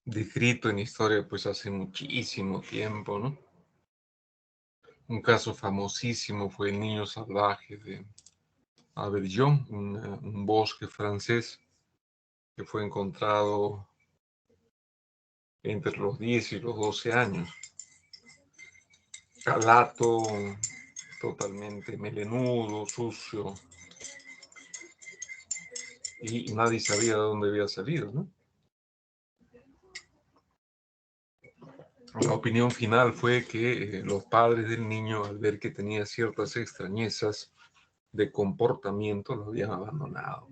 descrito en historia pues hace muchísimo tiempo, ¿no? Un caso famosísimo fue el niño salvaje de Aubergine, un bosque francés que fue encontrado entre los 10 y los 12 años. Calato, totalmente melenudo, sucio, y nadie sabía de dónde había salido, ¿no? La opinión final fue que los padres del niño, al ver que tenía ciertas extrañezas de comportamiento, lo habían abandonado.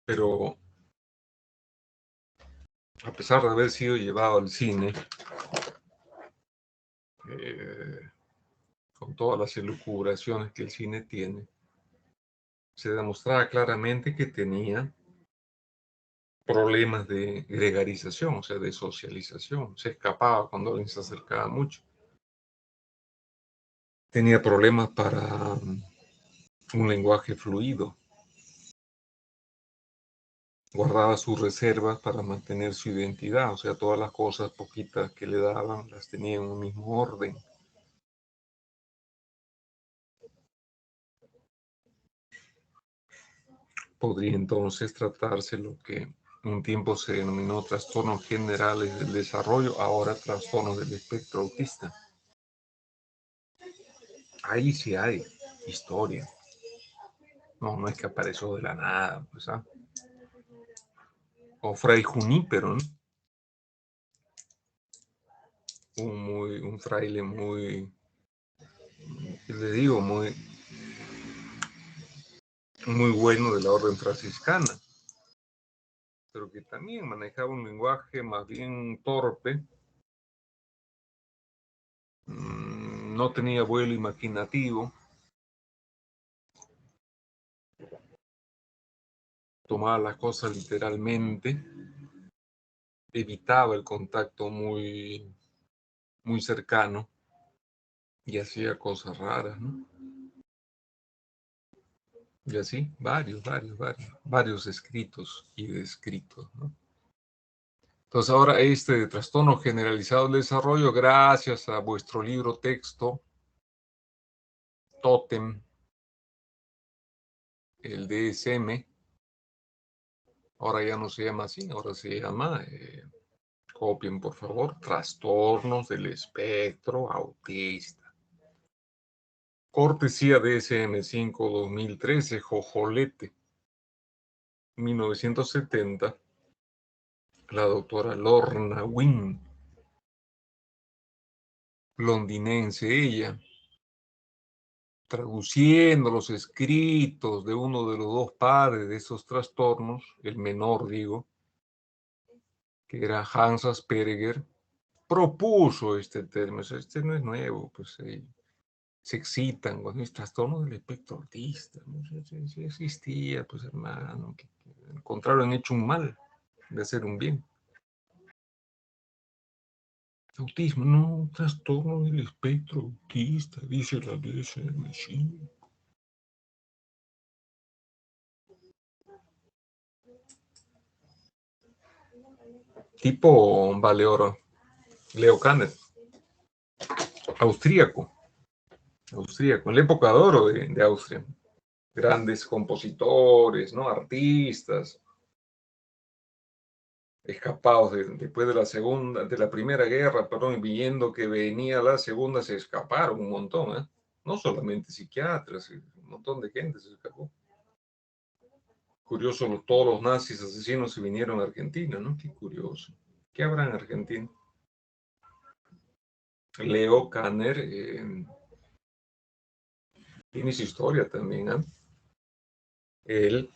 Pero a pesar de haber sido llevado al cine, eh, con todas las elucubraciones que el cine tiene, se demostraba claramente que tenía problemas de gregarización, o sea, de socialización. Se escapaba cuando alguien se acercaba mucho. Tenía problemas para un lenguaje fluido. Guardaba sus reservas para mantener su identidad, o sea, todas las cosas poquitas que le daban las tenía en un mismo orden. Podría entonces tratarse lo que un tiempo se denominó trastornos generales del desarrollo, ahora trastornos del espectro autista. Ahí sí hay historia. No, no es que apareció de la nada, pues, ¿ah? O Fray Junípero, ¿no? Un fraile muy, le digo, muy bueno de la orden franciscana, pero que también manejaba un lenguaje más bien torpe, no tenía vuelo imaginativo, tomaba las cosas literalmente, evitaba el contacto muy cercano y hacía cosas raras, ¿no? Y así, varios escritos y descritos, ¿no? Entonces ahora este trastorno generalizado del desarrollo, gracias a vuestro libro texto, Tótem, el DSM, ahora ya no se llama así, ahora se llama, copien por favor, Trastornos del Espectro Autista. Cortesía DSM-5 2013, Jojolete, 1970, la doctora Lorna Wynne, londinense ella, traduciendo los escritos de uno de los dos padres de esos trastornos, el menor digo, que era Hans Asperger, propuso este término. Este no es nuevo, pues se excitan con el trastorno del espectro autista, ¿no? Sí existía, pues hermano, que al contrario han hecho un mal de hacer un bien. Autismo, no, trastorno del espectro autista, dice la DSM-5. Tipo Valeoro, Leo Kanner, austríaco, en la época de oro de Austria. Grandes compositores, ¿no? Artistas, escapados después de la Primera Guerra, perdón, y viendo que venía la Segunda, se escaparon un montón, ¿eh? No solamente psiquiatras, un montón de gente se escapó. Curioso, todos los nazis asesinos se vinieron a Argentina, ¿no? Qué curioso. ¿Qué habrá en Argentina? Leo Kanner tiene su historia también, ¿eh? Él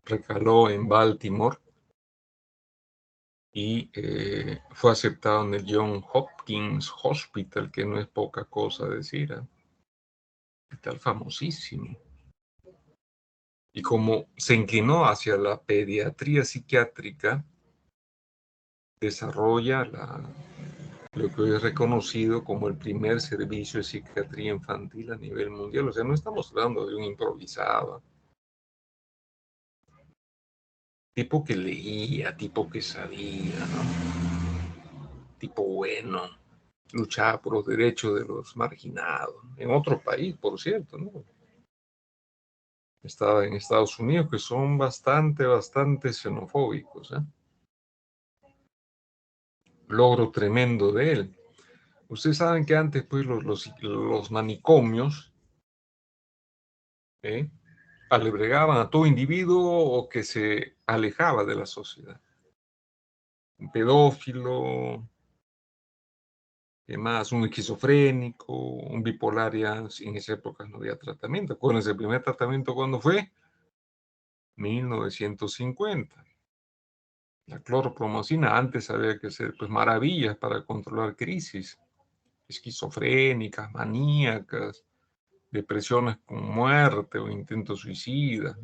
recaló en Baltimore y fue aceptado en el John Hopkins Hospital, que no es poca cosa decir, ¿eh? Hospital famosísimo. Y como se inclinó hacia la pediatría psiquiátrica, desarrolla lo que hoy es reconocido como el primer servicio de psiquiatría infantil a nivel mundial. O sea, no estamos hablando de un improvisado. Tipo que leía, tipo que sabía, ¿no? Tipo bueno, luchaba por los derechos de los marginados. En otro país, por cierto, ¿no? Estaba en Estados Unidos, que son bastante xenofóbicos, ¿eh? Logro tremendo de él. Ustedes saben que antes, pues, los manicomios, ¿eh?, albergaban a todo individuo o que se alejaba de la sociedad. Un pedófilo, ¿qué más? Un esquizofrénico, un bipolar, ya en esa época no había tratamiento. Acuérdense, el primer tratamiento, ¿cuándo fue? 1950. La cloropromacina antes había que hacer, pues, maravillas para controlar crisis esquizofrénicas, maníacas, depresiones con muerte o intentos suicidas.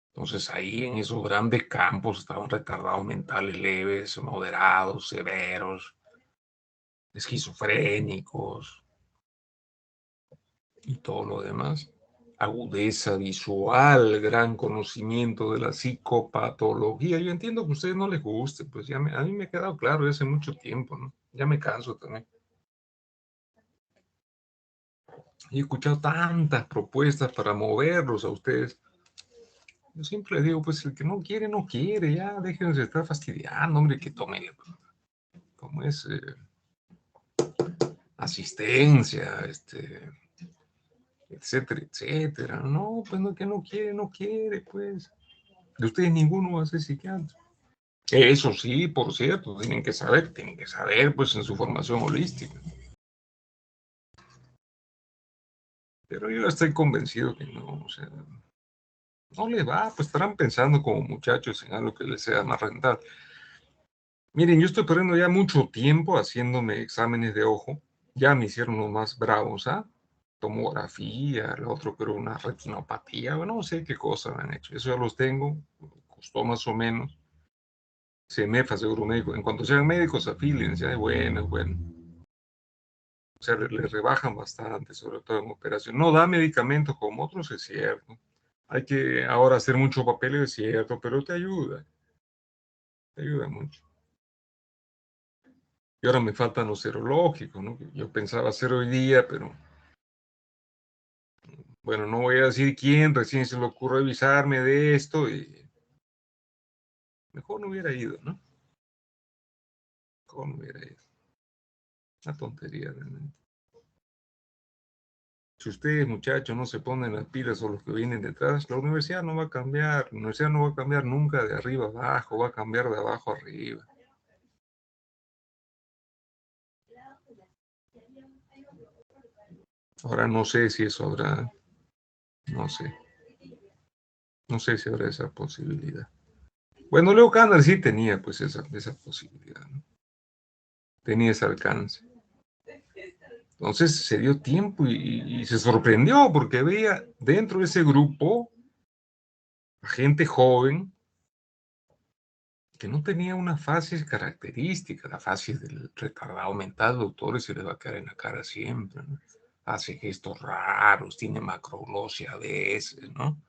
Entonces ahí en esos grandes campos estaban retardados mentales leves, moderados, severos, esquizofrénicos y todo lo demás. Agudeza visual, gran conocimiento de la psicopatología. Yo entiendo que a ustedes no les guste, pues a mí me ha quedado claro hace mucho tiempo, ¿no? Ya me canso también. He escuchado tantas propuestas para moverlos a ustedes. Yo siempre les digo, pues el que no quiere, no quiere, ya déjense de estar fastidiando, hombre, que tomen, como es, asistencia, etcétera, etcétera. No, pues no, que no quiere, no quiere, pues. De ustedes ninguno va a ser psiquiatra. Eso sí, por cierto, tienen que saber, pues, en su formación holística. Pero yo estoy convencido que no, o sea, no les va, pues estarán pensando como muchachos en algo que les sea más rentable. Miren, yo estoy perdiendo ya mucho tiempo haciéndome exámenes de ojo. Ya me hicieron los más bravos, ¿ah? Tomografía, el otro creo una retinopatía, bueno, no sé qué cosa me han hecho. Eso ya los tengo, costó más o menos. CEMEFA, seguro médico. En cuanto sean médicos, afílense, bueno, es bueno. O sea, le rebajan bastante, sobre todo en operación. No da medicamentos como otros, es cierto. Hay que ahora hacer mucho papel, es cierto, pero te ayuda mucho. Y ahora me faltan los serológicos, ¿no? Yo pensaba hacer hoy día, pero bueno, no voy a decir quién, recién se le ocurrió avisarme de esto y mejor no hubiera ido, ¿no? Mejor no hubiera ido. Una tontería realmente. Si ustedes, muchachos, no se ponen las pilas o los que vienen detrás, la universidad no va a cambiar. La universidad no va a cambiar nunca de arriba a abajo, va a cambiar de abajo a arriba. Ahora no sé si eso habrá, no sé. No sé si habrá esa posibilidad. Bueno, Leo Kanner sí tenía pues esa posibilidad, ¿no? Tenía ese alcance. Entonces se dio tiempo y se sorprendió porque veía dentro de ese grupo a gente joven que no tenía una fase característica. La fase del retardado mental, doctores, se le va a quedar en la cara siempre, ¿no? Hace gestos raros, tiene macroglosia a veces, ¿no?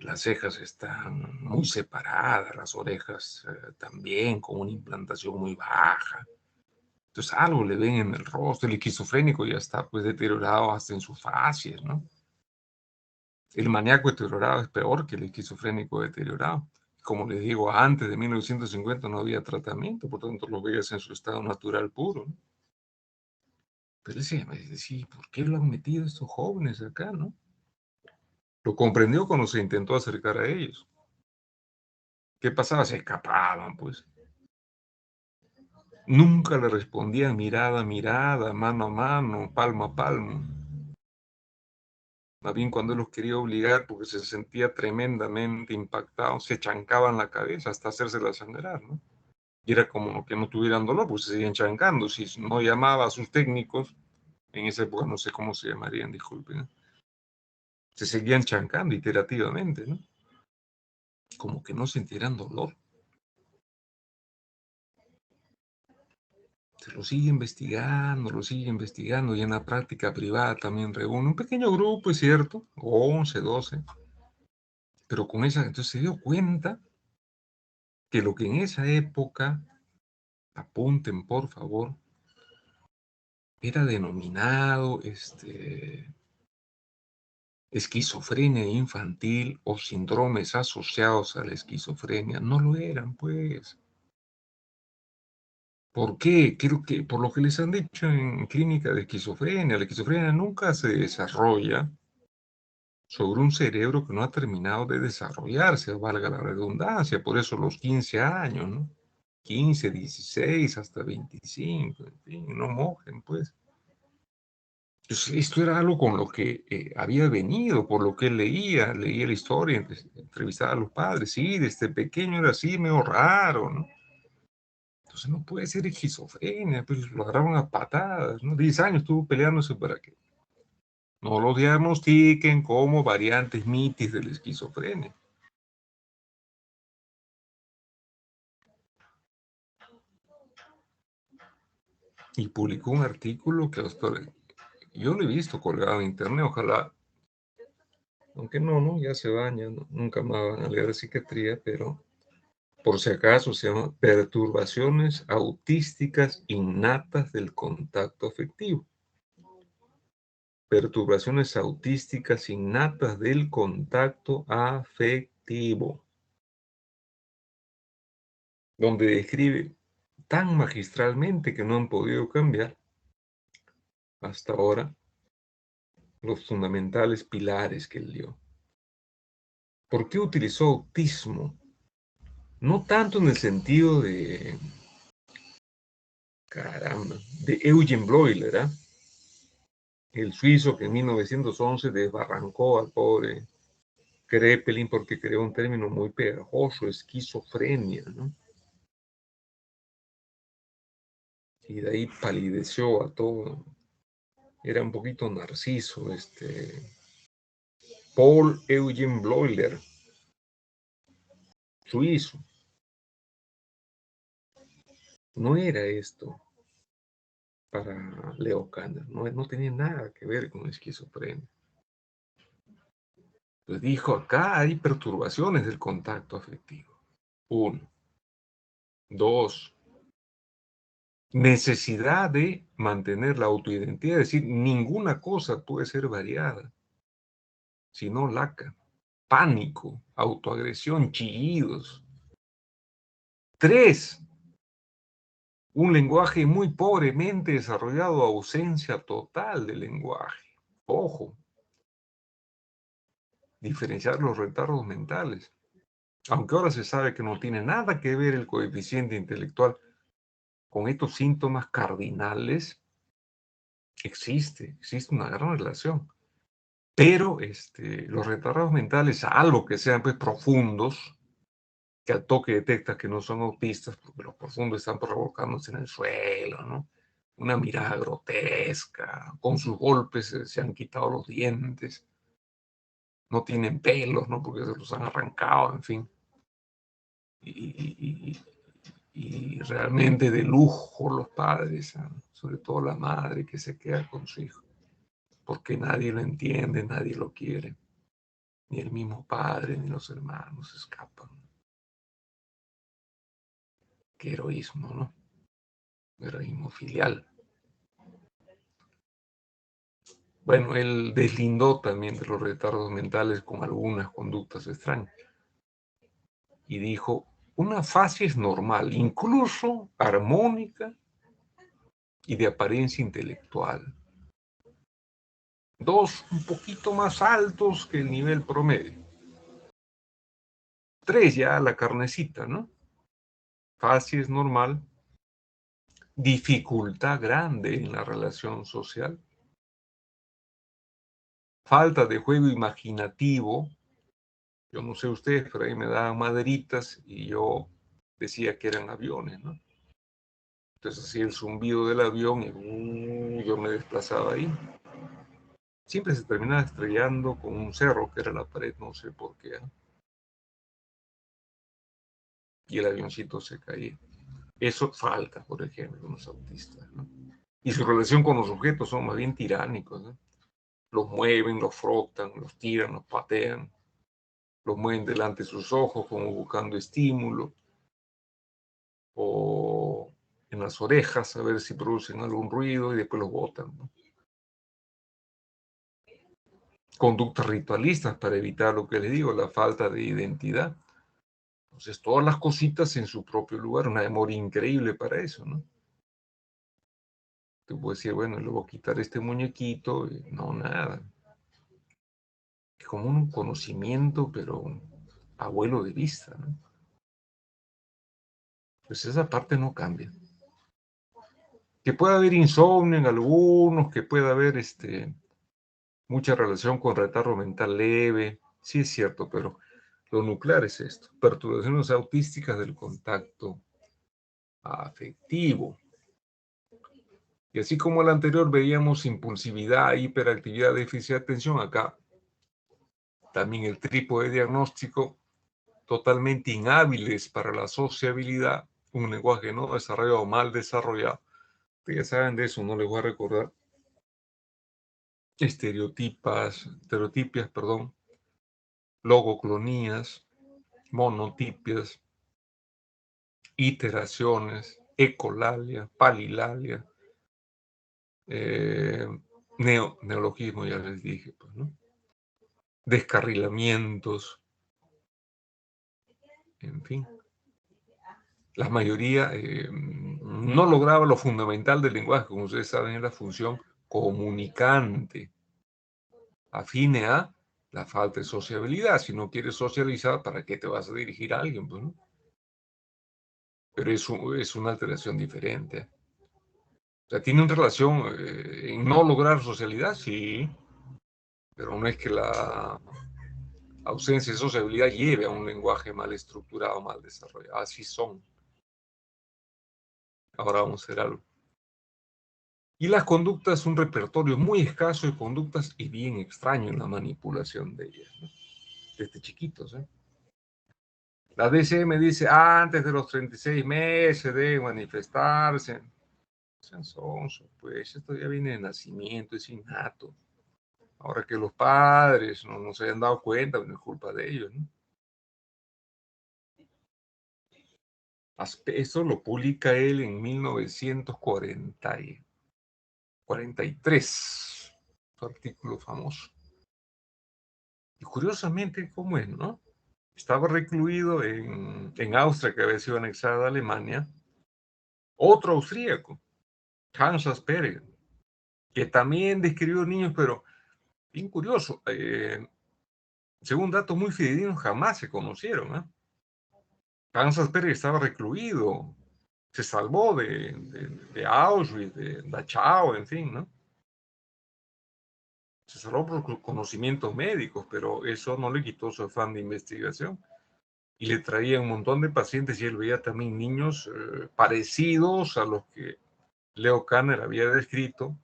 Las cejas están muy separadas, las orejas también, con una implantación muy baja. Entonces algo le ven en el rostro. El esquizofrénico ya está pues deteriorado hasta en sus facies, ¿no? El maníaco deteriorado es peor que el esquizofrénico deteriorado. Como les digo, antes de 1950 no había tratamiento, por tanto lo veías en su estado natural puro, ¿no? Pero ese me dice, sí, ¿por qué lo han metido estos jóvenes acá, no? Lo comprendió cuando se intentó acercar a ellos. ¿Qué pasaba? Se escapaban, pues. Nunca le respondían mirada a mirada, mano a mano, palmo a palmo. Más bien cuando él los quería obligar porque se sentía tremendamente impactado, se chancaban la cabeza hasta hacérsela sangrar, ¿no? Y era como que no tuvieran dolor, pues se seguían chancando. Si no llamaba a sus técnicos, en esa época no sé cómo se llamarían, disculpen, ¿no? Se seguían chancando iterativamente, ¿no? Como que no sintieran dolor. Se lo sigue investigando y en la práctica privada también reúne un pequeño grupo, es cierto, 11, 12, Pero con esa, entonces se dio cuenta que lo que en esa época, apunten por favor, era denominado esquizofrenia infantil o síndromes asociados a la esquizofrenia, no lo eran, pues. ¿Por qué? Creo que por lo que les han dicho en clínica de esquizofrenia, la esquizofrenia nunca se desarrolla sobre un cerebro que no ha terminado de desarrollarse, valga la redundancia, por eso los 15 años, ¿no? 15, 16, hasta 25, en fin, no mojen, pues. Entonces, esto era algo con lo que había venido, por lo que él leía la historia, entrevistaba a los padres, sí, desde pequeño era así, medio raro, ¿no? Entonces no puede ser esquizofrenia, pues lo agarraron a patadas, ¿no? 10 años estuvo peleándose para que no lo diagnostiquen como variantes mitis de la esquizofrenia. Y publicó un artículo que yo lo he visto colgado en internet, ojalá, aunque no, ya se baña, ¿no? Nunca más van a leer psiquiatría, pero por si acaso se llama perturbaciones autísticas innatas del contacto afectivo. Perturbaciones autísticas innatas del contacto afectivo, donde describe tan magistralmente que no han podido cambiar hasta ahora los fundamentales pilares que él dio. ¿Por qué utilizó autismo? No tanto en el sentido de, caramba, de Eugen Bleuler, ¿eh? El suizo que en 1911 desbarrancó al pobre Kraepelin porque creó un término muy pegajoso, esquizofrenia, ¿no? Y de ahí palideció a todo. Era un poquito narciso, Paul Eugen Bleuler, suizo. No era esto para Leo Kanner, no tenía nada que ver con esquizofrenia. Pues dijo, acá hay perturbaciones del contacto afectivo. Uno. Dos, necesidad de mantener la autoidentidad, es decir, ninguna cosa puede ser variada, sino laca, pánico, autoagresión, chillidos. Tres, un lenguaje muy pobremente desarrollado, ausencia total de lenguaje. Ojo, diferenciar los retardos mentales. Aunque ahora se sabe que no tiene nada que ver el coeficiente intelectual con estos síntomas cardinales, existe una gran relación. Pero los retardados mentales, salvo que sean pues, profundos, que al toque detectas que no son autistas, porque los profundos están provocándose en el suelo, ¿no? Una mirada grotesca, con sus golpes se han quitado los dientes, no tienen pelos, ¿no? Porque se los han arrancado, en fin. Y realmente de lujo los padres, ¿no? Sobre todo la madre que se queda con su hijo, porque nadie lo entiende, nadie lo quiere. Ni el mismo padre, ni los hermanos escapan. Qué heroísmo, ¿no? Heroísmo filial. Bueno, él deslindó también de los retardos mentales con algunas conductas extrañas. Y dijo, una fase es normal, incluso armónica y de apariencia intelectual. Dos, un poquito más altos que el nivel promedio. Tres, ya la carnecita, ¿no? Fase es normal, dificultad grande en la relación social, falta de juego imaginativo. Yo no sé ustedes, pero ahí me daban maderitas y yo decía que eran aviones, ¿no? Entonces hacía el zumbido del avión y yo me desplazaba ahí. Siempre se terminaba estrellando con un cerro que era la pared, no sé por qué, ¿no? Y el avioncito se caía. Eso falta, por ejemplo, en los autistas, ¿no? Y su relación con los objetos son más bien tiránicos, ¿no? Los mueven, los frotan, los tiran, los patean. lo mueven delante de sus ojos como buscando estímulo, o en las orejas a ver si producen algún ruido y después los botan, ¿no? Conductas ritualistas para evitar lo que les digo, la falta de identidad. Entonces, todas las cositas en su propio lugar, una memoria increíble para eso, ¿no? Te puedo decir, bueno, le voy a quitar este muñequito, y no, nada. Es como un conocimiento, pero a vuelo de vista, ¿no? Pues esa parte no cambia. Que pueda haber insomnio en algunos, que pueda haber mucha relación con retardo mental leve, sí es cierto, pero lo nuclear es esto, perturbaciones autísticas del contacto afectivo. Y así como el anterior veíamos impulsividad, hiperactividad, déficit de atención, acá también el trípode diagnóstico, totalmente inhábiles para la sociabilidad, un lenguaje no desarrollado, mal desarrollado. Ustedes ya saben de eso, no les voy a recordar. Estereotipias, perdón, logoclonías, monotipias, iteraciones, ecolalia, palilalia, eh, neologismo, ya les dije, pues, ¿no? Descarrilamientos, en fin. La mayoría no lograba lo fundamental del lenguaje, como ustedes saben, es la función comunicante, afine a la falta de sociabilidad. Si no quieres socializar, ¿para qué te vas a dirigir a alguien? Pues, ¿no? Pero es una alteración diferente. O sea, ¿tiene una relación en no lograr socialidad? Sí, pero no es que la ausencia de sociabilidad lleve a un lenguaje mal estructurado, mal desarrollado. Así son. Ahora vamos a hacer algo. Y las conductas, un repertorio muy escaso de conductas y bien extraño en la manipulación de ellas, ¿no? Desde chiquitos, ¿eh? La DCM dice antes de los 36 meses de manifestarse. Sean sonsos, pues esto ya viene de nacimiento, es innato. Ahora que los padres no se hayan dado cuenta, no es culpa de ellos, ¿no? Esto lo publica él en 1943, su artículo famoso. Y curiosamente, ¿cómo es, no? Estaba recluido en Austria, que había sido anexada a Alemania, otro austríaco, Hans Asperger, que también describió niños, pero bien curioso. Según datos muy fidedignos, jamás se conocieron, ¿eh? Hans Asperger estaba recluido, se salvó de Auschwitz, de Dachau, en fin, ¿no? Se salvó por conocimientos médicos, pero eso no le quitó su afán de investigación. Y le traía un montón de pacientes y él veía también niños parecidos a los que Leo Kanner había descrito,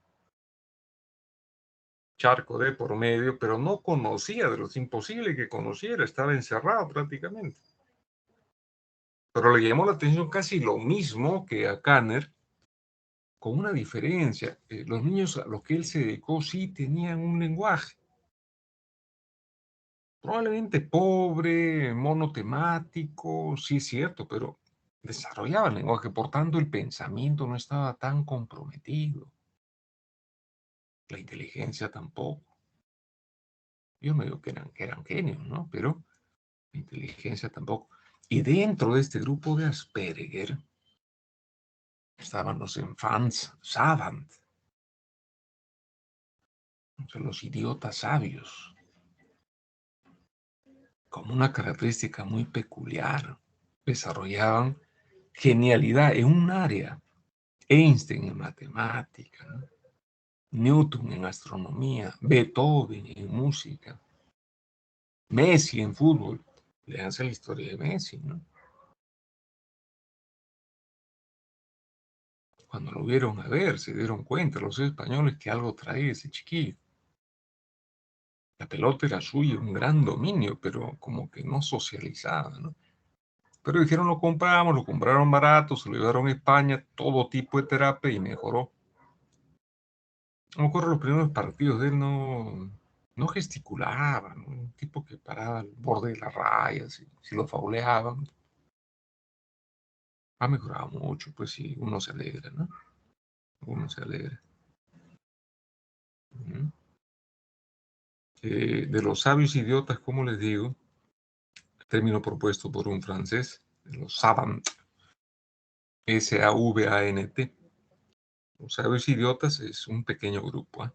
charco de por medio, pero no conocía de los imposible que conociera, estaba encerrado prácticamente. Pero le llamó la atención casi lo mismo que a Kanner, con una diferencia. Los niños a los que él se dedicó sí tenían un lenguaje, probablemente pobre, monotemático, sí es cierto, pero desarrollaban lenguaje, por tanto el pensamiento no estaba tan comprometido, la inteligencia tampoco. Yo no digo que eran genios, ¿no? Pero la inteligencia tampoco. Y dentro de este grupo de Asperger estaban los enfants savant, o sea, los idiotas sabios, como una característica muy peculiar. Desarrollaban genialidad en un área. Einstein en matemática, ¿no? Newton en astronomía, Beethoven en música, Messi en fútbol. Leanse la historia de Messi, ¿no? Cuando lo vieron a ver, se dieron cuenta los españoles que algo traía ese chiquillo. La pelota era suya, un gran dominio, pero como que no socializaba, ¿no? Pero dijeron, lo compraron barato, se lo llevaron a España, todo tipo de terapia y mejoró. No me acuerdo los primeros partidos de él, no no gesticulaba, ¿no? Un tipo que paraba al borde de la raya, si lo fauleaban, ha mejorado mucho, pues sí, uno se alegra, ¿no? Uno se alegra. Ujú. De los sabios idiotas, como les digo, término propuesto por un francés, de los savants, S-A-V-A-N-T. Los sabios idiotas es un pequeño grupo, ¿eh?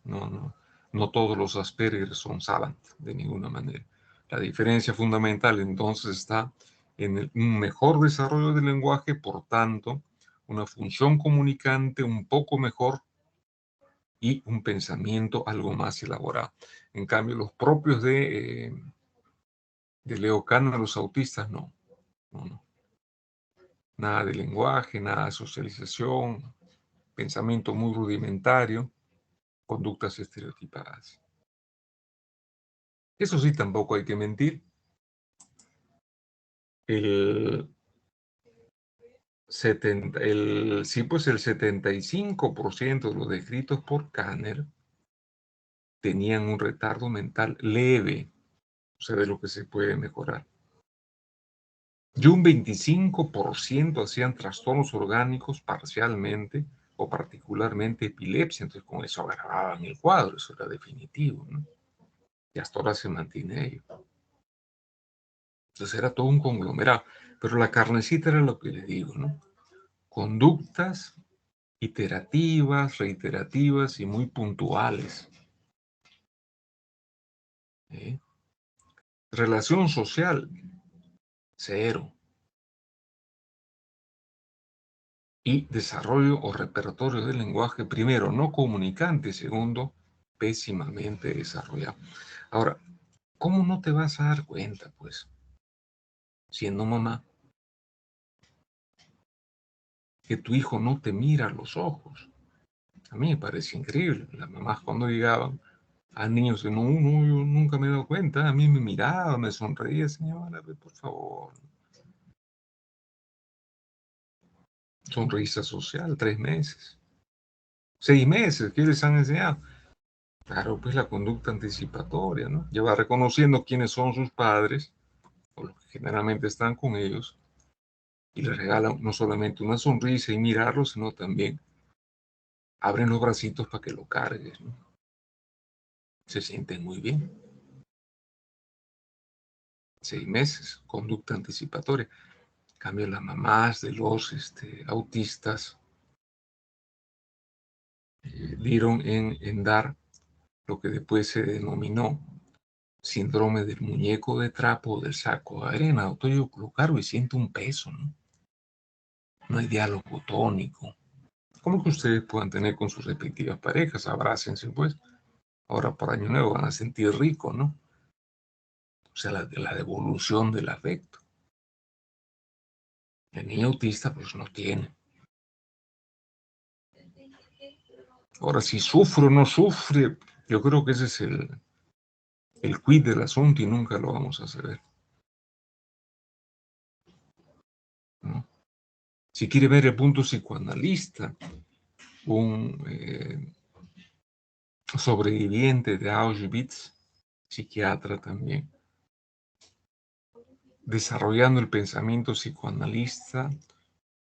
No, no, no todos los Asperger son savants, de ninguna manera. La diferencia fundamental entonces está en un mejor desarrollo del lenguaje, por tanto, una función comunicante un poco mejor y un pensamiento algo más elaborado. En cambio, los propios de Leo Kanner, los autistas, no, no, no. Nada de lenguaje, nada de socialización, pensamiento muy rudimentario, conductas estereotipadas. Eso sí, tampoco hay que mentir. El sí, pues el 75% de los descritos por Kanner tenían un retardo mental leve, o sea, de lo que se puede mejorar. Y un 25% hacían trastornos orgánicos parcialmente o particularmente epilepsia. Entonces, con eso agravaban el cuadro, eso era definitivo, ¿no? Y hasta ahora se mantiene ello. Entonces, era todo un conglomerado. Pero la carnecita era lo que le digo, ¿no? Conductas iterativas, reiterativas y muy puntuales. ¿Eh? Relación social, cero. Y desarrollo o repertorio del lenguaje, primero, no comunicante, segundo, pésimamente desarrollado. Ahora, ¿cómo no te vas a dar cuenta, pues, siendo mamá, que tu hijo no te mira a los ojos? A mí me parece increíble. Las mamás cuando llegaban a niños que no, no, yo nunca me he dado cuenta, a mí me miraba, me sonreía, señora, por favor. Sonrisa social, 3 meses. 6 meses, ¿qué les han enseñado? Claro, pues la conducta anticipatoria, ¿no? Ya va reconociendo quiénes son sus padres, o los que generalmente están con ellos, y les regalan no solamente una sonrisa y mirarlos, sino también abren los bracitos para que lo cargues, ¿no? Se sienten muy bien. 6 meses, conducta anticipatoria. En cambio, las mamás de los autistas dieron en dar lo que después se denominó síndrome del muñeco de trapo o del saco de arena. Doctor, yo lo cargo y siento un peso, ¿no? No hay diálogo tónico. Como que ustedes puedan tener con sus respectivas parejas, abrácense, pues. Ahora por Año Nuevo van a sentir rico, ¿no? O sea, la devolución del afecto. El niño autista, pues no tiene. Ahora, si sufre o no sufre, yo creo que ese es el quid del asunto y nunca lo vamos a saber, ¿no? Si quiere ver el punto psicoanalista, un sobreviviente de Auschwitz, psiquiatra también, desarrollando el pensamiento psicoanalista,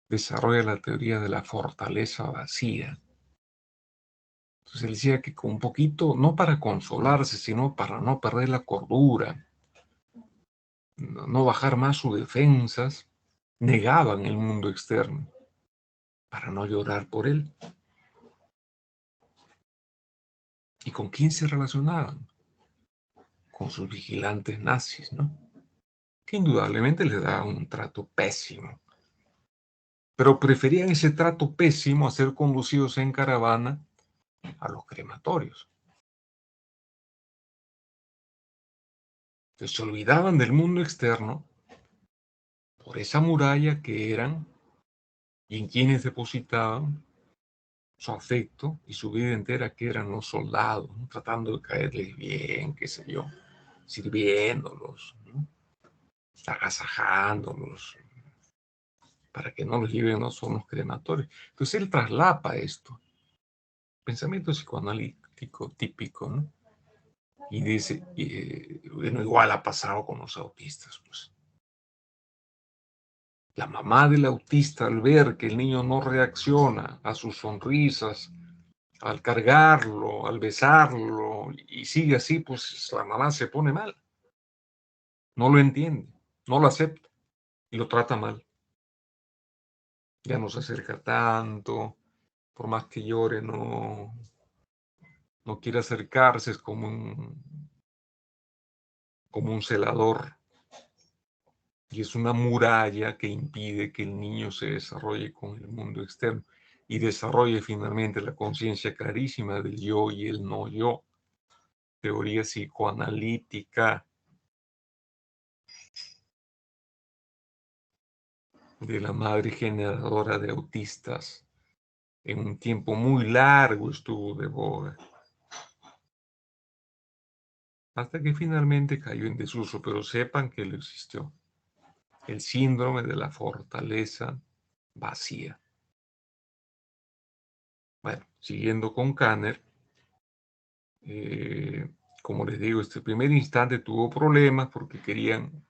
desarrolla la teoría de la fortaleza vacía. Entonces él decía que con un poquito, no para consolarse, sino para no perder la cordura, no bajar más sus defensas, negaban el mundo externo para no llorar por él. ¿Y con quién se relacionaban? Con sus vigilantes nazis, ¿no? Que indudablemente les daban un trato pésimo. Pero preferían ese trato pésimo a ser conducidos en caravana a los crematorios. Entonces se olvidaban del mundo externo por esa muralla que eran y en quienes depositaban su afecto y su vida entera, que eran los soldados, ¿no? Tratando de caerles bien, qué sé yo, sirviéndolos, ¿no? Agasajándolos, para que no los lleven a los crematorios. Entonces él traslapa esto, pensamiento psicoanalítico típico, ¿no? Y dice, bueno, igual ha pasado con los autistas, pues. La mamá del autista, al ver que el niño no reacciona a sus sonrisas, al cargarlo, al besarlo, y sigue así, pues la mamá se pone mal. No lo entiende, no lo acepta y lo trata mal. Ya no se acerca tanto, por más que llore, no quiere acercarse, es como un celador. Y es una muralla que impide que el niño se desarrolle con el mundo externo y desarrolle finalmente la conciencia clarísima del yo y el no yo. Teoría psicoanalítica de la madre generadora de autistas. En un tiempo muy largo estuvo de boga, hasta que finalmente cayó en desuso, pero sepan que lo existió. El síndrome de la fortaleza vacía. Bueno, siguiendo con Kanner, como les digo, este primer instante tuvo problemas porque querían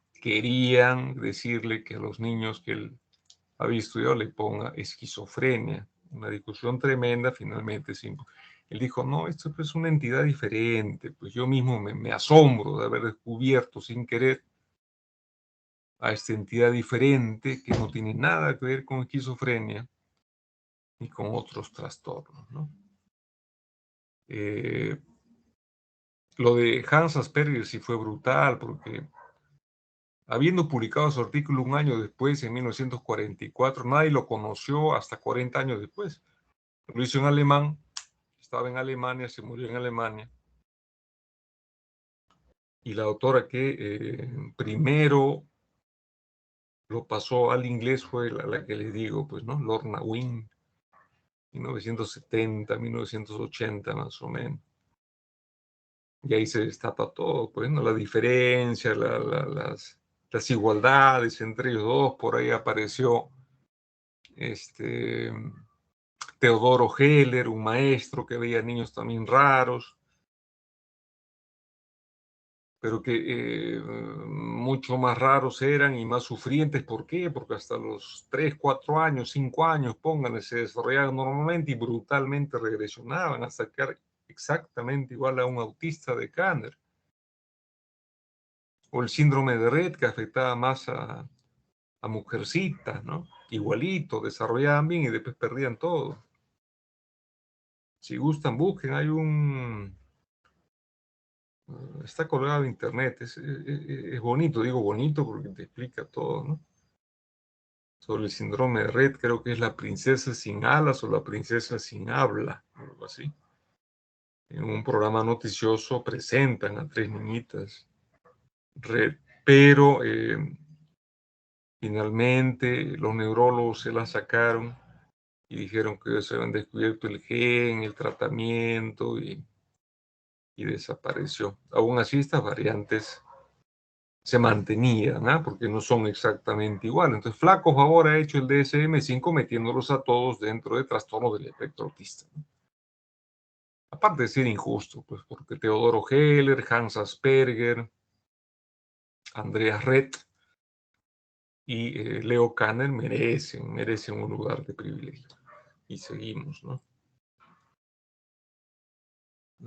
decirle que a los niños que él había estudiado le ponga esquizofrenia. Una discusión tremenda, finalmente él dijo, no, esto es una entidad diferente, pues yo mismo me asombro de haber descubierto sin querer a esta entidad diferente que no tiene nada que ver con esquizofrenia ni con otros trastornos, ¿no? Lo de Hans Asperger sí fue brutal, porque habiendo publicado su artículo un año después, en 1944, nadie lo conoció hasta 40 años después. Lo hizo en alemán, estaba en Alemania, se murió en Alemania. Y la autora que primero lo pasó al inglés fue la que les digo, pues, ¿no? Lorna Wynne, 1970, 1980 más o menos. Y ahí se destapa todo, pues, ¿no? La diferencia, las igualdades entre ellos dos. Por ahí apareció Teodoro Heller, un maestro que veía niños también raros, pero que mucho más raros eran y más sufrientes. ¿Por qué? Porque hasta los 3, 4 años, 5 años, pónganle, se desarrollaban normalmente y brutalmente regresionaban hasta quedar exactamente igual a un autista de Kanner. O el síndrome de Rett, que afectaba más a mujercitas, ¿no? Igualito, desarrollaban bien y después perdían todo. Si gustan, busquen, está colgado en internet, es bonito, digo bonito porque te explica todo, ¿no? Sobre el síndrome de Rett, creo que es la princesa sin alas o la princesa sin habla, algo así. En un programa noticioso presentan a 3 niñitas Rett, pero finalmente los neurólogos se la sacaron y dijeron que se habían descubierto el gen, el tratamiento y desapareció. Aún así, estas variantes se mantenían, ¿ah? Porque no son exactamente iguales. Entonces, Flacos ahora ha hecho el DSM-5 metiéndolos a todos dentro de trastornos del espectro autista, ¿no? Aparte de ser injusto, pues porque Teodoro Heller, Hans Asperger, Andreas Rett y Leo Kanner merecen un lugar de privilegio. Y seguimos, ¿no?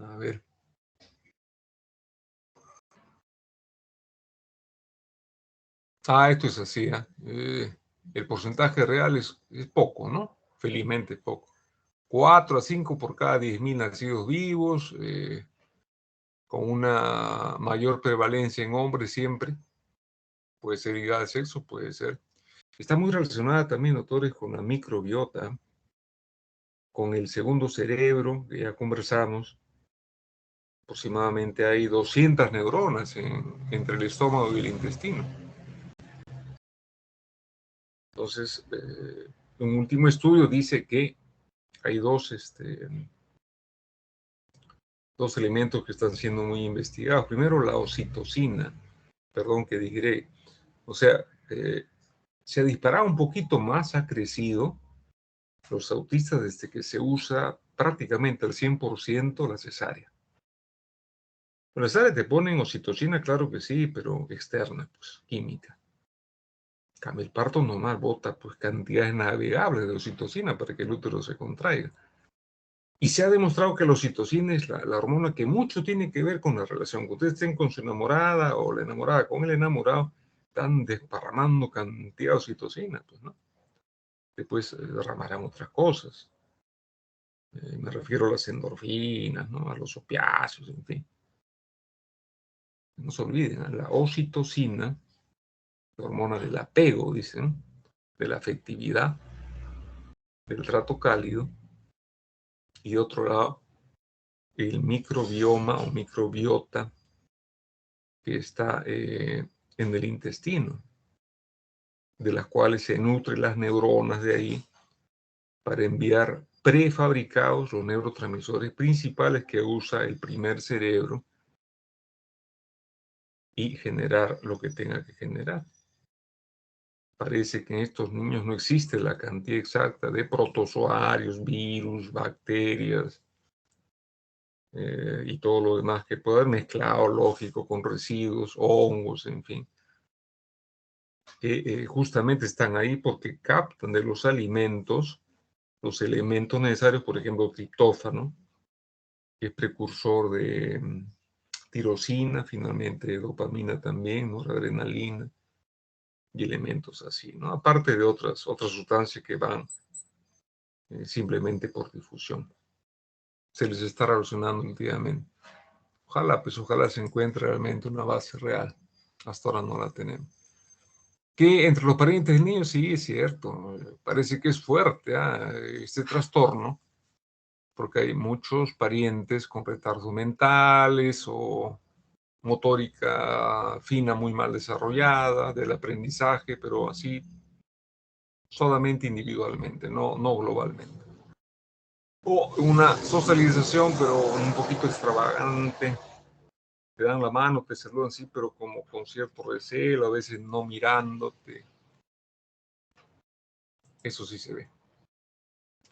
A ver. Esto es así, el porcentaje real es poco, ¿no? Felizmente es poco. 4 a 5 por cada 10.000 nacidos vivos, con una mayor prevalencia en hombres siempre. Puede ser ligada al sexo, puede ser. Está muy relacionada también, doctores, con la microbiota, con el segundo cerebro, que ya conversamos. Aproximadamente hay 200 neuronas entre el estómago y el intestino. Entonces, un último estudio dice que hay dos elementos que están siendo muy investigados. Primero, la oxitocina, perdón que diré. O sea, se ha disparado un poquito más, ha crecido los autistas desde que se usa prácticamente al 100% la cesárea. Los sales te ponen oxitocina, claro que sí, pero externa, pues, química. En cambio, el parto normal bota, pues, cantidades navegables de oxitocina para que el útero se contraiga. Y se ha demostrado que la oxitocina es la hormona que mucho tiene que ver con la relación. Que ustedes estén con su enamorada o la enamorada con el enamorado, están desparramando cantidad de oxitocina, pues, ¿no? Después derramarán otras cosas. Me refiero a las endorfinas, ¿no? A los opiáceos, en fin. No se olviden, ¿eh? La oxitocina, la hormona del apego, dicen, de la afectividad, del trato cálido, y de otro lado, el microbioma o microbiota que está en el intestino, de las cuales se nutren las neuronas de ahí para enviar prefabricados los neurotransmisores principales que usa el primer cerebro y generar lo que tenga que generar. Parece que en estos niños no existe la cantidad exacta de protozoarios, virus, bacterias y todo lo demás que puede haber mezclado, lógico, con residuos, hongos, en fin. Que justamente están ahí porque captan de los alimentos los elementos necesarios, por ejemplo, triptófano, que es precursor de tirosina, finalmente dopamina también, noradrenalina y elementos así, ¿no? Aparte de otras sustancias que van simplemente por difusión. Se les está relacionando últimamente. Ojalá, pues ojalá se encuentre realmente una base real. Hasta ahora no la tenemos. Que entre los parientes del niño, sí, es cierto, parece que es fuerte este trastorno, porque hay muchos parientes con retardos mentales o motórica fina muy mal desarrollada del aprendizaje, pero así solamente individualmente, no globalmente. O una socialización, pero un poquito extravagante. Te dan la mano, te saludan, sí, pero como con cierto recelo, a veces no mirándote. Eso sí se ve.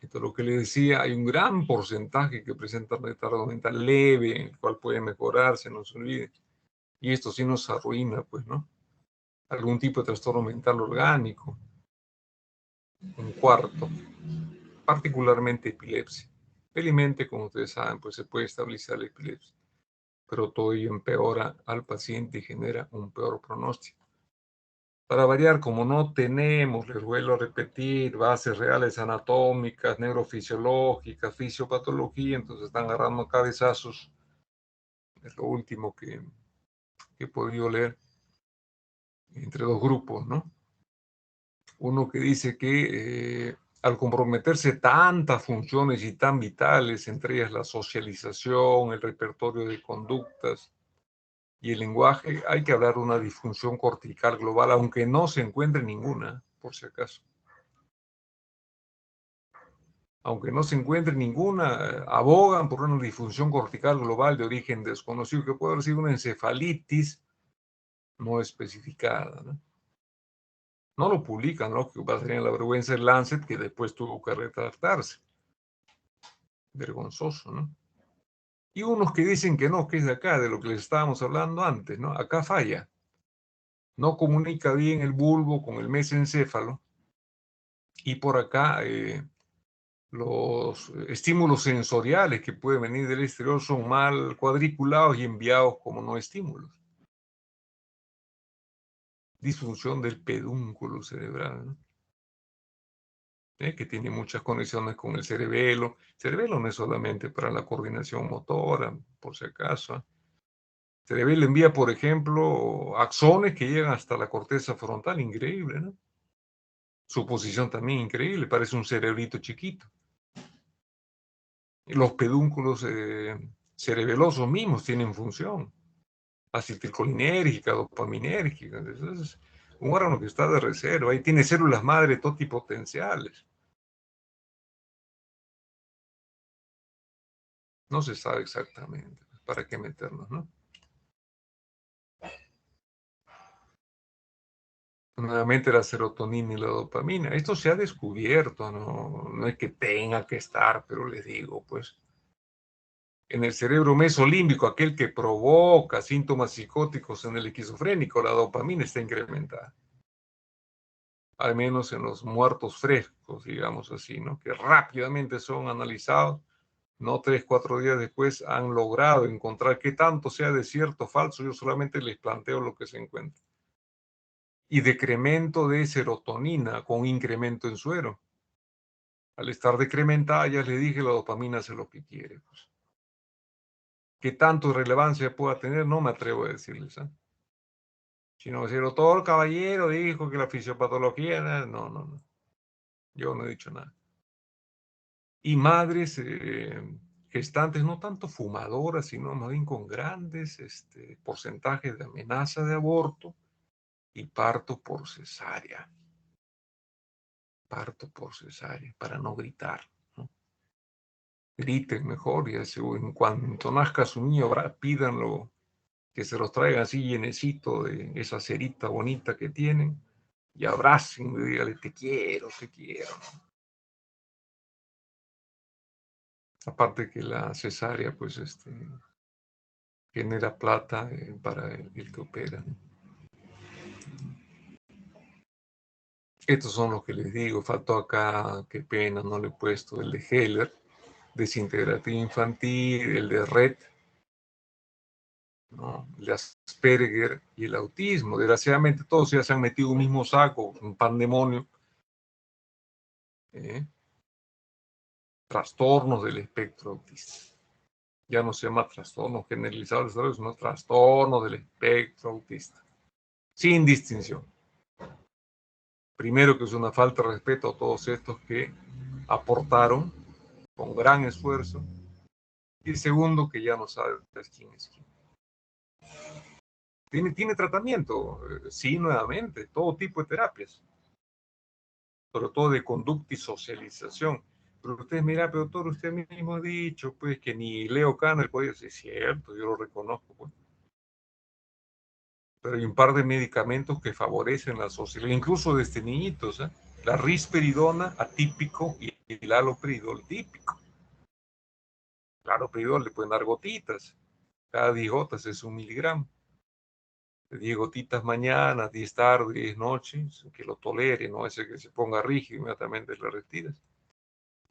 Esto es lo que le decía, hay un gran porcentaje que presenta retardo mental leve, el cual puede mejorarse, no se olvide. Y esto sí nos arruina, pues, ¿no? Algún tipo de trastorno mental orgánico. Un cuarto, particularmente epilepsia. Felizmente, como ustedes saben, pues se puede estabilizar la epilepsia, pero todo ello empeora al paciente y genera un peor pronóstico. Para variar, como no tenemos, les vuelvo a repetir, bases reales anatómicas, neurofisiológicas, fisiopatología, entonces están agarrando cabezazos. Es lo último que he podido leer entre dos grupos, ¿no? Uno que dice que al comprometerse tantas funciones y tan vitales, entre ellas la socialización, el repertorio de conductas y el lenguaje, hay que hablar de una disfunción cortical global, aunque no se encuentre ninguna, por si acaso. Aunque no se encuentre ninguna, abogan por una disfunción cortical global de origen desconocido, que puede haber sido una encefalitis no especificada, ¿no? No lo publican, ¿no? Que va a tener la vergüenza del Lancet, que después tuvo que retractarse. Vergonzoso, ¿no? Y unos que dicen que no, que es de acá, de lo que les estábamos hablando antes, ¿no? Acá falla. No comunica bien el bulbo con el mesencéfalo. Y por acá los estímulos sensoriales que pueden venir del exterior son mal cuadriculados y enviados como no estímulos. Disfunción del pedúnculo cerebral, ¿no? Que tiene muchas conexiones con el cerebelo. El cerebelo no es solamente para la coordinación motora, por si acaso. El cerebelo envía, por ejemplo, axones que llegan hasta la corteza frontal, increíble, ¿no? Su posición también increíble, parece un cerebrito chiquito. Los pedúnculos cerebelosos mismos tienen función acetilcolinérgica, dopaminérgica. Es un órgano que está de reserva. Ahí tiene células madre totipotenciales. No se sabe exactamente para qué meternos, ¿no? Nuevamente la serotonina y la dopamina. Esto se ha descubierto, no es que tenga que estar, pero les digo, pues, En el cerebro mesolímbico, aquel que provoca síntomas psicóticos en el esquizofrénico, la dopamina está incrementada. Al menos en los muertos frescos, digamos así, ¿no? Que rápidamente son analizados, no 3, 4 días después han logrado encontrar qué tanto sea de cierto o falso, yo solamente les planteo lo que se encuentra. Y decremento de serotonina con incremento en suero. Al estar decrementada, ya les dije, la dopamina hace lo que quiere. Pues. ¿Qué tanto relevancia pueda tener? No me atrevo a decirles. ¿Eh? Si no, si el doctor Caballero dijo que la fisiopatología, no, no, no. Yo no he dicho nada. Y madres gestantes, no tanto fumadoras, sino más bien con grandes porcentajes de amenaza de aborto y parto por cesárea. Parto por cesárea, para no gritar. ¿No? Griten mejor y así, en cuanto nazca su niño, pídanlo que se los traigan así llenecito de esa cerita bonita que tienen y abracen y díganle te quiero, te quiero. ¿No? Aparte que la cesárea, pues, genera plata para el que opera. ¿No? Estos son los que les digo, faltó acá, qué pena, no le he puesto el de Heller, desintegrativo infantil, el de Rett, ¿no? El de Asperger y el autismo. Desgraciadamente todos ya se han metido en un mismo saco, un pandemonio. Trastornos del espectro autista. Ya no se llama trastorno generalizado, sino trastorno del espectro autista. Sin distinción. Primero, que es una falta de respeto a todos estos que aportaron con gran esfuerzo. Y segundo, que ya no sabes quién es quién. Tiene tratamiento, sí, nuevamente, todo tipo de terapias, sobre todo de conducta y socialización. Pero usted mira, pero doctor, usted mismo ha dicho, pues, que ni Leo Kanner podía decir, es cierto, yo lo reconozco, pues. Pero hay un par de medicamentos que favorecen la socialización, incluso desde niñitos, ¿eh? La risperidona atípico y el haloperidol típico. El haloperidol le pueden dar gotitas, cada 10 gotas es 1 miligramo. 10 gotitas mañana, 10 tarde, 10 noches, que lo tolere, no ese que se ponga rígido, inmediatamente le retiras.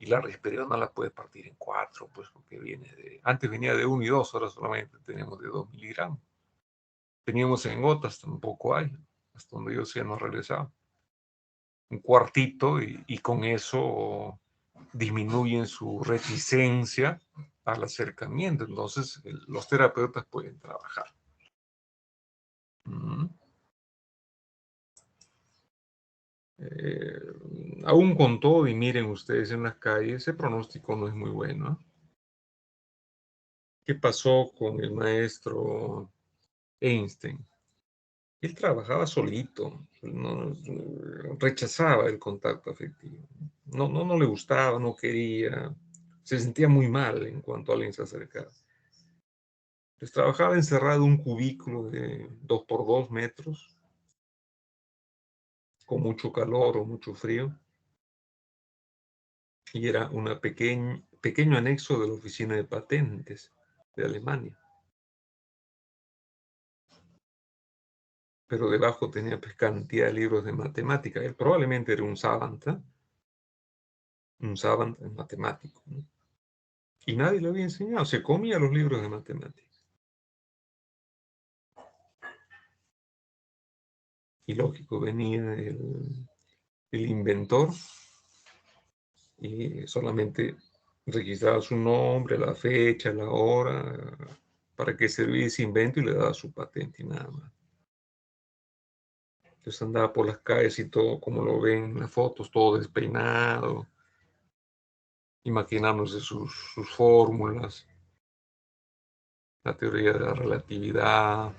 Y la risperidona la puede partir en 4, pues porque antes venía de 1 y 2, ahora solamente tenemos de 2 miligramos. Teníamos en gotas, tampoco hay, hasta donde yo sé no regresaba. Un cuartito y con eso disminuyen su reticencia al acercamiento. Entonces, los terapeutas pueden trabajar. Aún con todo, y miren ustedes en las calles, ese pronóstico no es muy bueno. ¿Eh? ¿Qué pasó con el maestro Einstein? Él trabajaba solito, no, rechazaba el contacto afectivo. No le gustaba, no quería, se sentía muy mal en cuanto alguien se acercaba. Pues trabajaba encerrado en un cubículo de 2 por 2 metros, con mucho calor o mucho frío, y era un pequeño anexo de la oficina de patentes de Alemania. Pero debajo tenía pues, cantidad de libros de matemática. Él probablemente era un savant matemático. ¿No? Y nadie le había enseñado, se comía los libros de matemáticas. Y lógico, venía el inventor y solamente registraba su nombre, la fecha, la hora, para qué servía ese invento y le daba su patente y nada más. Entonces andaba por las calles y todo, como lo ven en las fotos, todo despeinado, imaginándose sus fórmulas, la teoría de la relatividad,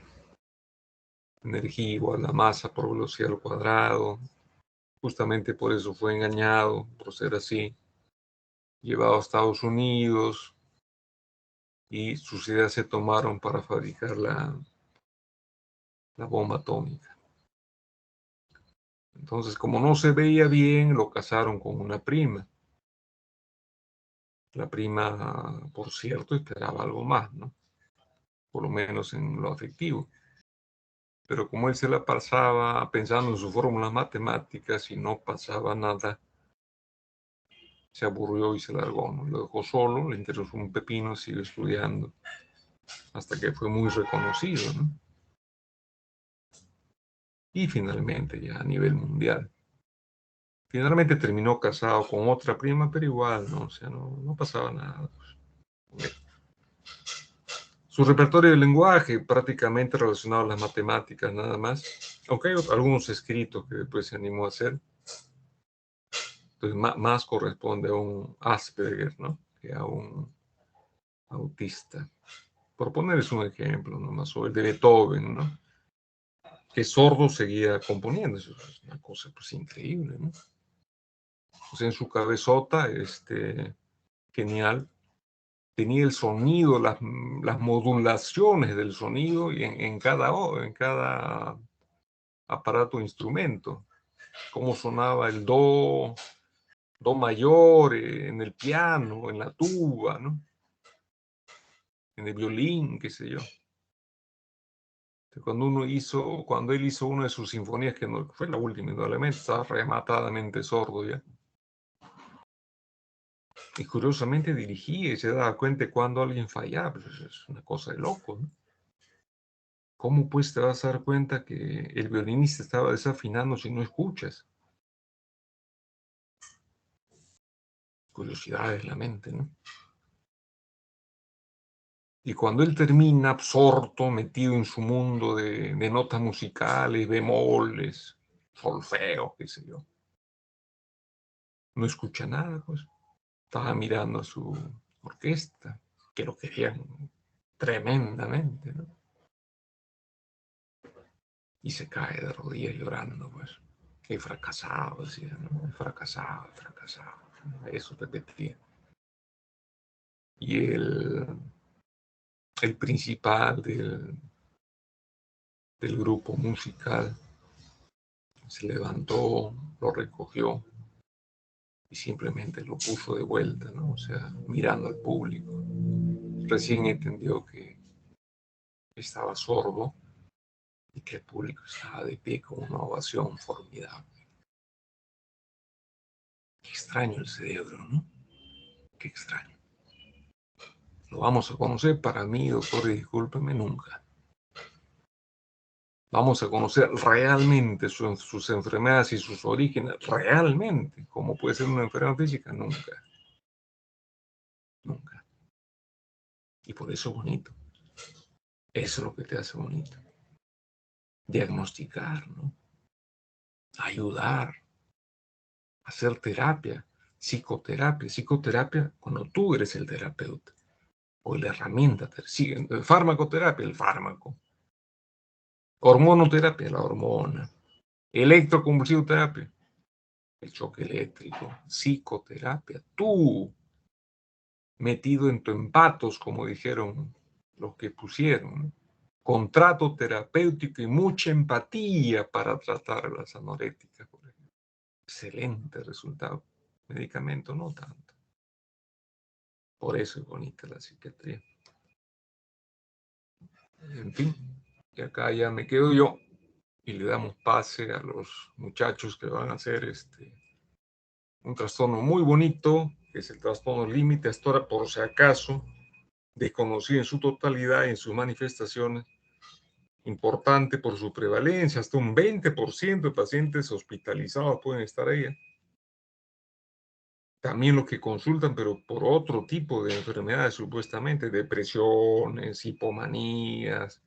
energía igual a masa por velocidad al cuadrado. Justamente por eso fue engañado, por ser así, llevado a Estados Unidos y sus ideas se tomaron para fabricar la bomba atómica. Entonces, como no se veía bien, lo casaron con una prima. La prima, por cierto, esperaba algo más, ¿no? Por lo menos en lo afectivo. Pero como él se la pasaba pensando en sus fórmulas matemáticas y no pasaba nada, se aburrió y se largó, ¿no? Lo dejó solo, le interesó un pepino, siguió estudiando, hasta que fue muy reconocido, ¿no? Y finalmente, ya a nivel mundial. Finalmente terminó casado con otra prima, pero igual, ¿no? O sea, no pasaba nada, pues. Su repertorio de lenguaje prácticamente relacionado a las matemáticas nada más, aunque hay algunos escritos que después se animó a hacer. Entonces más corresponde a un Asperger, ¿no? Que a un autista. Por ponerles un ejemplo nomás, o el de Beethoven, ¿no? Que sordo seguía componiendo, eso es una cosa pues increíble, ¿no? O sea, en su cabezota, genial, tenía el sonido, las modulaciones del sonido y en cada aparato instrumento, cómo sonaba el do mayor en el piano, en la tuba, ¿no? En el violín, qué sé yo. Cuando él hizo una de sus sinfonías, que no fue la última, indudablemente, estaba rematadamente sordo ya. Y curiosamente dirigía y se daba cuenta cuando alguien fallaba, pues es una cosa de loco, ¿no? ¿Cómo pues te vas a dar cuenta que el violinista estaba desafinando si no escuchas? Curiosidades de la mente, ¿no? Y cuando él termina absorto, metido en su mundo de notas musicales, bemoles, solfeo, qué sé yo, no escucha nada, pues. Estaba mirando a su orquesta, que lo querían tremendamente, ¿no? Y se cae de rodillas llorando, pues. He fracasado, decía, ¿no? He fracasado, he fracasado. Eso repetía. Y el principal del grupo musical se levantó, lo recogió y simplemente lo puso de vuelta, ¿no? O sea, mirando al público. Recién entendió que estaba sordo y que el público estaba de pie con una ovación formidable. Qué extraño el cerebro, ¿no? Qué extraño. Lo vamos a conocer para mí, doctor, y discúlpeme, nunca. Vamos a conocer realmente sus enfermedades y sus orígenes, realmente, como puede ser una enfermedad física, nunca. Nunca. Y por eso es bonito. Eso es lo que te hace bonito. Diagnosticar, ¿no? Ayudar, hacer terapia, psicoterapia. Psicoterapia cuando tú eres el terapeuta o la herramienta. Farmacoterapia, el fármaco. Hormonoterapia, la hormona. Electroconvulsivoterapia, el choque eléctrico. Psicoterapia, tú metido en tu empatos, como dijeron los que pusieron, ¿no? Contrato terapéutico y mucha empatía para tratar a las anoréticas, por ejemplo. Excelente resultado. Medicamento no tanto. Por eso es bonita la psiquiatría. En fin, y acá ya me quedo yo y le damos pase a los muchachos que van a hacer un trastorno muy bonito, que es el trastorno límite, hasta ahora por si acaso, desconocido en su totalidad y en sus manifestaciones, importante por su prevalencia, hasta un 20% de pacientes hospitalizados pueden estar ahí. También los que consultan, pero por otro tipo de enfermedades, supuestamente, depresiones, hipomanías,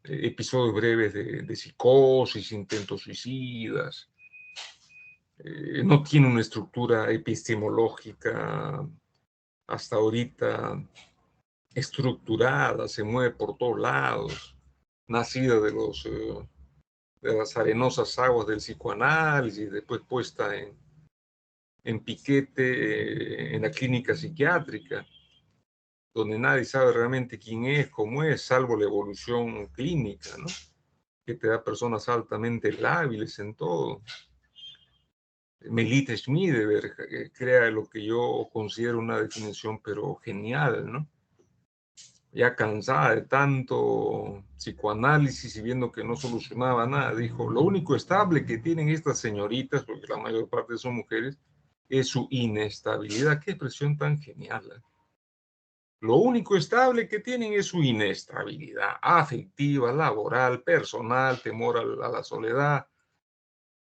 episodios breves de psicosis, intentos suicidas. No tiene una estructura epistemológica hasta ahorita estructurada, se mueve por todos lados, nacida de las arenosas aguas del psicoanálisis, después puesta en piquete en la clínica psiquiátrica, donde nadie sabe realmente quién es, cómo es, salvo la evolución clínica, ¿no? Que te da personas altamente lábiles en todo. Melita Schmiedeberg crea lo que yo considero una definición, pero genial, ¿no? Ya cansada de tanto psicoanálisis y viendo que no solucionaba nada, dijo, lo único estable que tienen estas señoritas, porque la mayor parte son mujeres, es su inestabilidad. Qué expresión tan genial, ¿eh? Lo único estable que tienen es su inestabilidad afectiva, laboral, personal, temor a la soledad,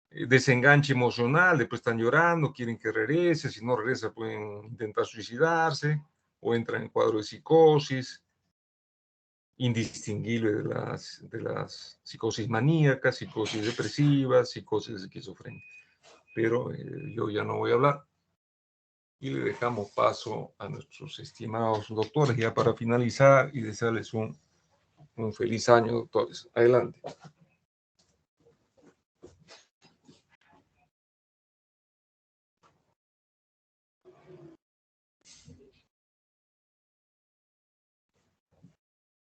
desenganche emocional, después están llorando, quieren que regrese, si no regresa pueden intentar suicidarse o entran en cuadro de psicosis, indistinguible de las psicosis maníacas, psicosis depresivas, psicosis esquizofrénicas. Pero yo ya no voy a hablar y le dejamos paso a nuestros estimados doctores ya para finalizar y desearles un feliz año, doctores. Adelante.